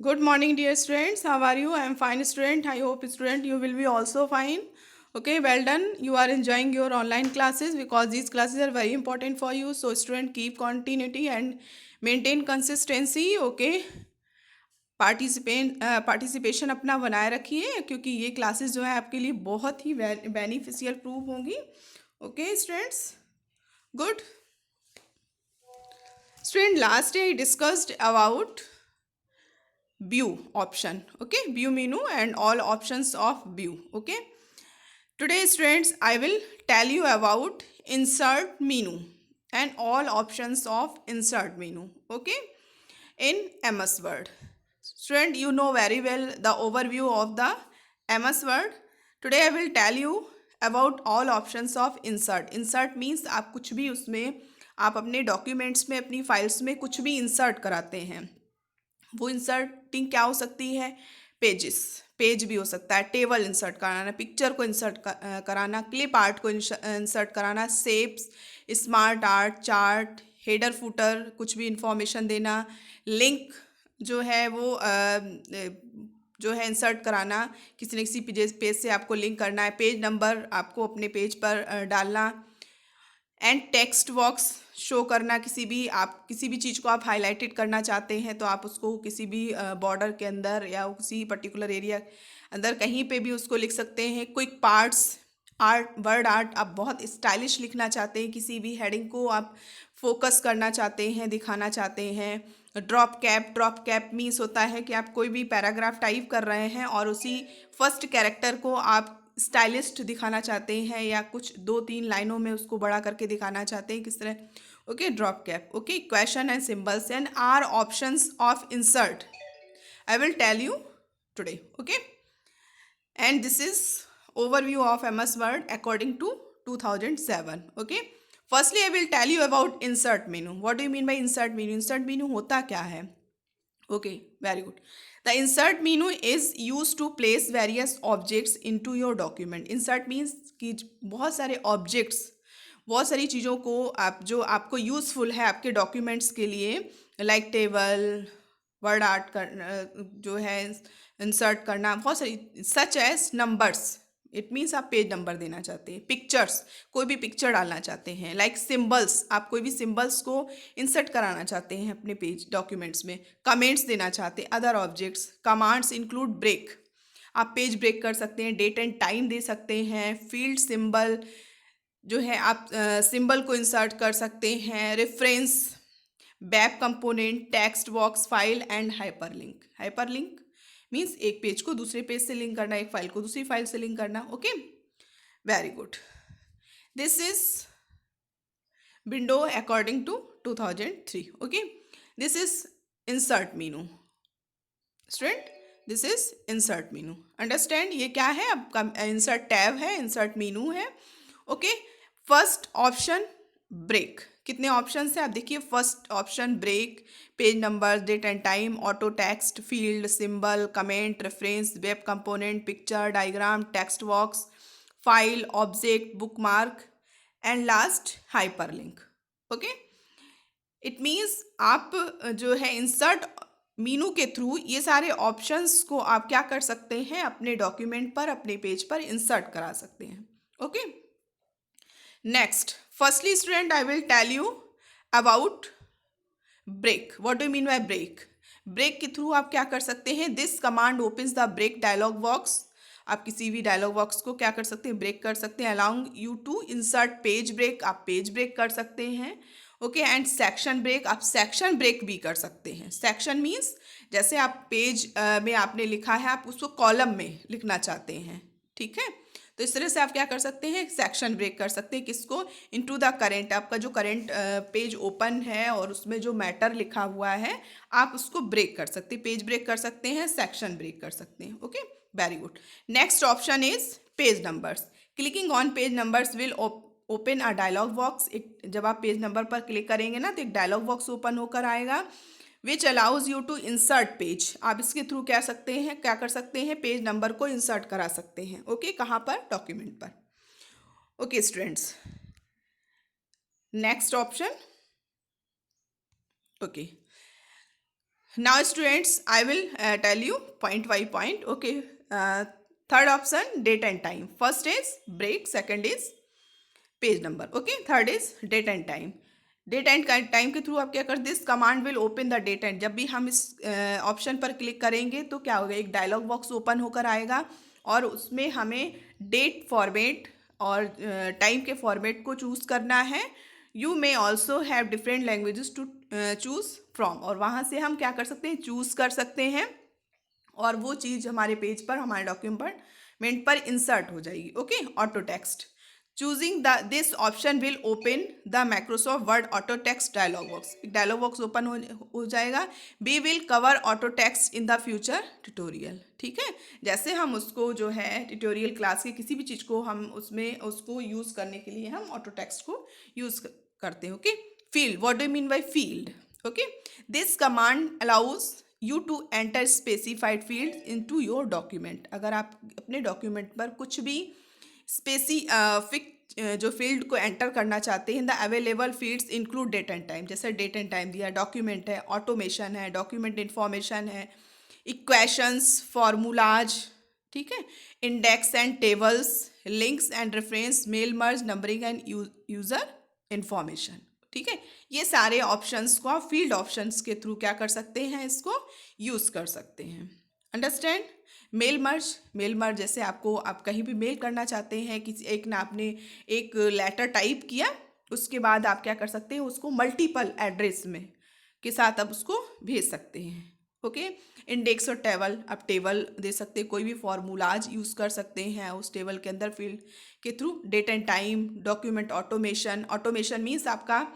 Good morning, dear students. How are you? I am fine, student. I hope, student, you will be also fine. Okay, well done. You are enjoying your online classes because these classes are very important for you. So, student, keep continuity and maintain consistency. Okay, participation अपना बनाए रखिए क्योंकि ये classes जो है आपके लिए बहुत ही बेनिफिशियल प्रूव होंगी. Okay, students. Good. Student, last day I discussed about view option. Okay, view menu and all options of view. Okay, today students I will tell you about insert menu and all options of insert menu. Okay, in MS Word. Student, you know very well the overview of the MS Word. Today I will tell you about all options of insert. Insert means आप कुछ भी उसमें आप अपने documents में अपनी files में कुछ भी इंसर्ट कराते हैं. वो इंसर्टिंग क्या हो सकती है? पेजेस, पेज भी हो सकता है, टेबल इंसर्ट कराना, पिक्चर को इंसर्ट कराना, क्लिप आर्ट को इंसर्ट कराना, shapes, smart art, chart, header footer, कुछ भी इंफॉर्मेशन देना, लिंक जो है वो जो है इंसर्ट कराना, किसी न किसी पेज से आपको लिंक करना है, पेज नंबर आपको अपने पेज पर डालना, एंड टेक्स्ट बॉक्स शो करना. किसी भी आप किसी भी चीज़ को आप हाईलाइटेड करना चाहते हैं तो आप उसको किसी भी बॉर्डर के अंदर या किसी पर्टिकुलर एरिया अंदर कहीं पे भी उसको लिख सकते हैं. Quick parts, art, word art, आप बहुत स्टाइलिश लिखना चाहते हैं, किसी भी हेडिंग को आप फोकस करना चाहते हैं, दिखाना चाहते हैं. ड्रॉप कैप मीन्स होता है कि आप कोई भी पैराग्राफ टाइप कर रहे हैं और उसी फर्स्ट कैरेक्टर को आप स्टाइलिस्ट दिखाना चाहते हैं या कुछ दो तीन लाइनों में उसको बड़ा करके दिखाना चाहते हैं, किस तरह. Okay, drop cap. Okay, question and symbols and are options of insert I will tell you today. Okay, and this is overview of MS Word according to 2007. Okay, firstly I will tell you about insert menu. What do you mean by insert menu? Insert menu होता क्या है? Okay, very good. The insert menu is used to place various objects into your document. Insert means कि बहुत सारे objects, बहुत सारी चीज़ों को आप जो आपको यूज़फुल है आपके डॉक्यूमेंट्स के लिए, लाइक टेबल, वर्ड आर्ट कर जो है इंसर्ट करना, बहुत सारी, such as numbers. It means आप पेज नंबर देना चाहते हैं. पिक्चर्स, कोई भी पिक्चर डालना चाहते हैं. लाइक सिंबल्स, आप कोई भी सिंबल्स को इंसर्ट कराना चाहते हैं अपने पेज डॉक्यूमेंट्स में. कमेंट्स देना चाहते हैं. Other objects. Commands include break, आप पेज ब्रेक कर सकते हैं. डेट एंड टाइम दे सकते हैं. फील्ड सिंबल जो है आप सिंबल को इंसर्ट कर सकते हैं. Reference, web component, text box, file and hyperlink. Hyperlink means एक पेज को दूसरे पेज से लिंक करना, एक फाइल को दूसरी फाइल से लिंक करना. Okay, very good. This is window according to 2003. Okay, this is insert menu. Student, this is insert menu. Understand, ये क्या है? आपका इंसर्ट टैब है, इंसर्ट मीनू है. Okay, first option break. कितने ऑप्शन है आप देखिए. First option break, page number, date and time, auto text, field, symbol, comment, reference, web component, picture, diagram, text box, file, object, bookmark and last hyperlink. Okay, it means आप जो है insert Meenu के through ये सारे options को आप क्या कर सकते हैं, अपने डॉक्यूमेंट पर, अपने पेज पर इंसर्ट करा सकते हैं. Okay, next, firstly student I will tell you about break. What do you mean by break? Break के थ्रू आप क्या कर सकते हैं? This command opens the break dialog box. आप किसी भी डायलॉग बॉक्स को क्या कर सकते हैं? ब्रेक कर सकते हैं. Allowing you to insert page break, आप पेज ब्रेक कर सकते हैं. ओके, एंड सेक्शन ब्रेक, आप सेक्शन ब्रेक भी कर सकते हैं. सेक्शन मीन्स जैसे आप पेज में आपने लिखा है, आप उसको कॉलम में लिखना चाहते हैं. ठीक है, तो इस तरह से आप क्या कर सकते हैं? सेक्शन ब्रेक कर सकते हैं. किसको? इनटू द करेंट, आपका जो करेंट पेज ओपन है और उसमें जो मैटर लिखा हुआ है आप उसको ब्रेक कर सकते हैं. पेज ब्रेक कर सकते हैं, सेक्शन ब्रेक कर सकते हैं. Okay, very good. Next option is page numbers. Clicking on page numbers will open a dialog box. एक जब आप पेज नंबर पर क्लिक करेंगे ना तो एक डायलॉग बॉक्स ओपन होकर आएगा, which allows you to insert page. आप इसके थ्रू क्या सकते हैं, क्या कर सकते हैं? पेज नंबर को इंसर्ट करा सकते हैं. ओके, कहाँ पर? डॉक्यूमेंट पर. Okay students, next option. Okay, Now students, I will tell you point by point. Okay, third option, date and time. First is break, second is page number, okay, third is date and time. Date and time के through आप क्या करते, this command will open the date and. जब भी हम इस option पर click करेंगे तो क्या होगा, एक डायलॉग बॉक्स ओपन होकर आएगा और उसमें हमें डेट फॉर्मेट और टाइम के फॉर्मेट को चूज़ करना है. You may also have different languages to choose from, और वहाँ से हम क्या कर सकते हैं, चूज़ कर सकते हैं और वो चीज़ हमारे पेज पर, हमारे डॉक्यूमेंट पर इंसर्ट हो जाएगी. Okay, auto text. Choosing this option will open the Microsoft Word auto text dialog box. एक डायलॉग बॉक्स ओपन हो जाएगा. We will cover auto text in the future tutorial. ठीक है, जैसे हम उसको जो है ट्यूटोरियल क्लास के किसी भी चीज़ को हम उसमें उसको यूज़ करने के लिए हम ऑटो टेक्स्ट को यूज़ करते हैं. Okay, field, what do you mean by field. Okay, this command allows you to enter specified field into your document. अगर आप अपने डॉक्यूमेंट पर कुछ भी स्पेसिफिक जो फील्ड को एंटर करना चाहते हैं, the available fields include date and time. जैसे डेट एंड टाइम दिया, डॉक्यूमेंट है, ऑटोमेशन है, डॉक्यूमेंट इंफॉर्मेशन है, इक्वेशंस, फॉर्मूलाज, ठीक है, index and tables, links and reference, mail merge, numbering and user information. ठीक है, ये सारे ऑप्शंस को आप फील्ड ऑप्शंस के थ्रू क्या कर सकते हैं, इसको यूज़ कर सकते हैं. अंडरस्टैंड. मेल मर्ज जैसे आपको, आप कहीं भी मेल करना चाहते हैं, किसी एक ना, आपने एक लेटर टाइप किया, उसके बाद आप क्या कर सकते हैं, उसको मल्टीपल एड्रेस में के साथ आप उसको भेज सकते हैं. ओके, इंडेक्स और टेबल, आप टेबल दे सकते हैं, कोई भी फॉर्मूलाज यूज़ कर सकते हैं उस टेबल के अंदर फील्ड के through. Date and time, document automation. Automation means आपका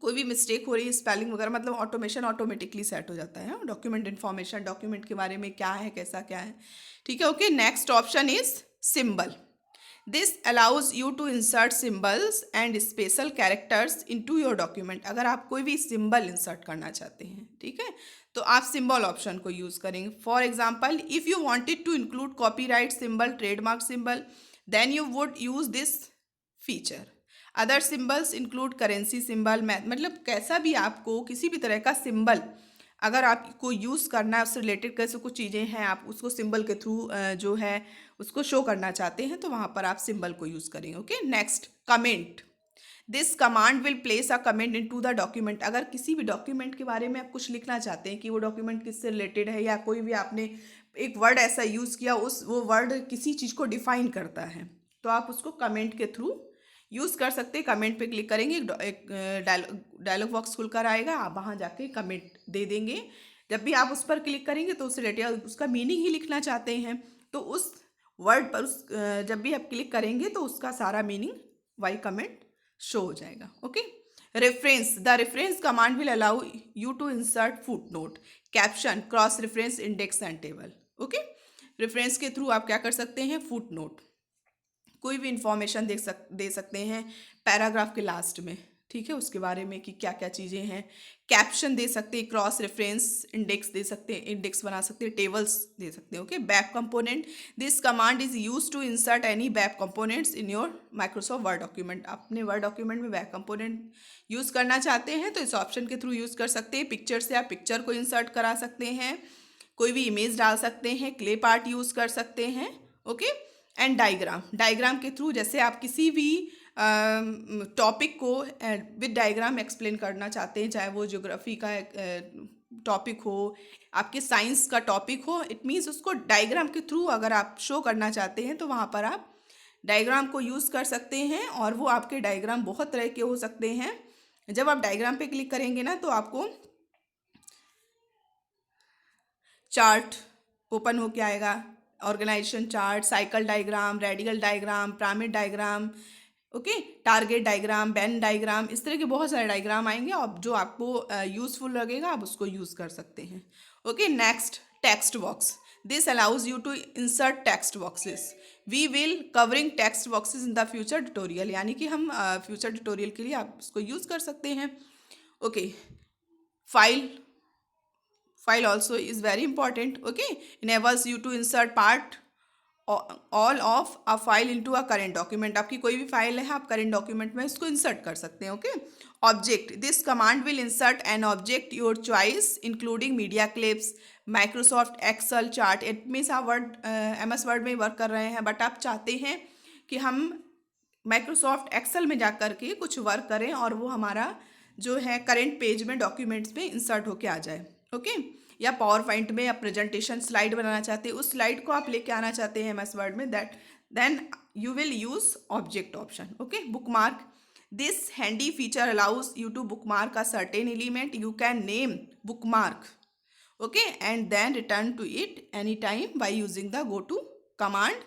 कोई भी मिस्टेक हो रही है, स्पेलिंग वगैरह, मतलब ऑटोमेशन ऑटोमेटिकली सेट हो जाता है. डॉक्यूमेंट इन्फॉर्मेशन, डॉक्यूमेंट के बारे में क्या है, कैसा क्या है. ठीक है. Okay, next option is symbol. This allows you to insert symbols and special characters into your document. अगर आप कोई भी सिंबल इंसर्ट करना चाहते हैं, ठीक है, तो आप सिंबल ऑप्शन को यूज़ करेंगे. For example, if you wanted to include copyright symbol, trademark symbol, then you would use this feature. Other symbols include currency symbol, मतलब कैसा भी आपको किसी भी तरह का सिंबल अगर आपको यूज़ करना है, उससे रिलेटेड कैसे कुछ चीज़ें हैं, आप उसको सिंबल के थ्रू जो है उसको शो करना चाहते हैं, तो वहाँ पर आप सिंबल को यूज़ करेंगे. Okay, next, comment. This command will place a comment in to the document. अगर किसी भी डॉक्यूमेंट के बारे में आप कुछ लिखना चाहते हैं कि वो डॉक्यूमेंट किससे रिलेटेड है, या कोई भी आपने एक वर्ड ऐसा यूज़ किया, वो वर्ड किसी चीज़ को डिफाइन करता है, तो आप उसको कमेंट के थ्रू यूज़ कर सकते हैं. कमेंट पे क्लिक करेंगे, एक डायलॉग बॉक्स खुलकर आएगा, आप वहाँ जाके कमेंट दे देंगे. जब भी आप उस पर क्लिक करेंगे तो उससे रिलेटेड उसका मीनिंग ही लिखना चाहते हैं, तो उस वर्ड पर जब भी आप क्लिक करेंगे तो उसका सारा मीनिंग वाई कमेंट शो हो जाएगा. Okay, reference. The reference command will allow you to insert foot note, caption, cross reference, index and table. Okay, reference के थ्रू आप क्या कर सकते हैं, फुट नोट, कोई भी इंफॉर्मेशन दे सकते हैं पैराग्राफ के लास्ट में, ठीक है, उसके बारे में कि क्या क्या चीज़ें हैं. कैप्शन दे सकते हैं, क्रॉस रेफरेंस, इंडेक्स दे सकते हैं, इंडेक्स बना सकते हैं, टेबल्स दे सकते हैं. Okay, web component. This command is use to insert any web components in your Microsoft Word document. अपने वर्ड डॉक्यूमेंट में बैक कंपोनेंट यूज़ करना चाहते हैं तो इस ऑप्शन के थ्रू यूज़ कर सकते हैं. पिक्चर से आप पिक्चर को इंसर्ट करा सकते हैं, कोई भी इमेज डाल सकते हैं, क्ले पार्ट यूज़ कर सकते हैं. ओके, एंड डायग्राम के थ्रू, जैसे आप किसी भी टॉपिक को विद डायग्राम एक्सप्लेन करना चाहते हैं, चाहे वो ज्योग्राफी का टॉपिक हो, आपके साइंस का टॉपिक हो, इट मीन्स उसको डायग्राम के थ्रू अगर आप शो करना चाहते हैं तो वहाँ पर आप डायग्राम को यूज़ कर सकते हैं. और वो आपके डायग्राम बहुत तरह के हो सकते हैं. जब आप डायग्राम पे क्लिक करेंगे ना तो आपको चार्ट ओपन होके आएगा, organization chart, cycle diagram, radial diagram, pyramid diagram, okay, target diagram, Venn diagram, इस तरह के बहुत सारे डायग्राम आएंगे और जो आपको यूज़फुल लगेगा आप उसको यूज़ कर सकते हैं. Okay, next, text box. This allows you to insert text boxes. We will covering text boxes in the future tutorial, यानी कि हम फ्यूचर ट्यूटोरियल के लिए आप उसको यूज़ कर सकते हैं. Okay, file also is very important. Okay, enables you to insert part all of a file into a current document. आपकी कोई भी फाइल है, आप करेंट डॉक्यूमेंट में इसको इंसर्ट कर सकते हैं। Okay, object, this command will insert an object your choice including media clips, Microsoft Excel, chart. It means आप वर्ड MS वर्ड में वर्क कर रहे हैं, बट आप चाहते हैं कि हम माइक्रोसॉफ्ट एक्सेल में जा कर के कुछ वर्क करें और वो हमारा जो है करेंट पेज में डॉक्यूमेंट्स में इंसर्ट होके आ जाए। ओके, या पावर पॉइंट में आप प्रेजेंटेशन स्लाइड बनाना चाहते हैं, उस स्लाइड को आप लेके आना चाहते हैं MS वर्ड में, that then you will use object option. Okay, bookmark, this handy feature allows you to bookmark a certain element, you can name bookmark, okay, and then return to it anytime by using the go to command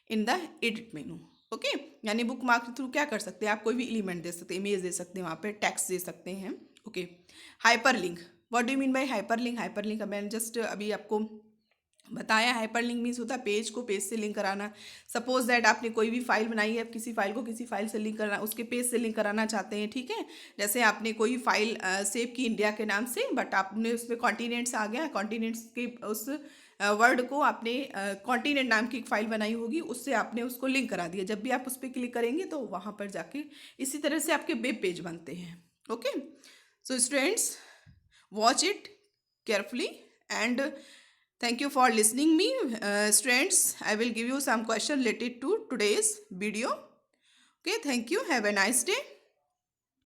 in the edit menu। Okay, यानी book mark के through क्या कर सकते हैं, आप कोई भी element दे सकते हैं, इमेज दे सकते हैं, वहाँ पे टेक्स्ट दे सकते हैं। Okay, hyper link, what do mean by hyper link? Hyper link मैंने जस्ट अभी आपको बताया। हाइपर लिंक मीन्स होता है पेज को पेज से लिंक कराना। सपोज दैट आपने कोई भी फाइल बनाई है, किसी फाइल को किसी फाइल से लिंक करना, उसके पेज से लिंक कराना चाहते हैं, ठीक है। जैसे आपने कोई फाइल सेव की इंडिया के नाम से, बट आपने उसमें कॉन्टिनेंट्स आ गया, कॉन्टिनेंट्स के उस वर्ड को आपने कॉन्टिनेंट नाम की एक फाइल बनाई होगी, उससे आपने उसको लिंक करा दिया। जब भी आप उस पर क्लिक करेंगे तो वहाँ पर जाके इसी तरह से आपके वेब पेज बनते हैं। Okay, so students, watch it carefully and thank you for listening me. Students, I will give you some question related to today's video. Okay, thank you, have a nice day.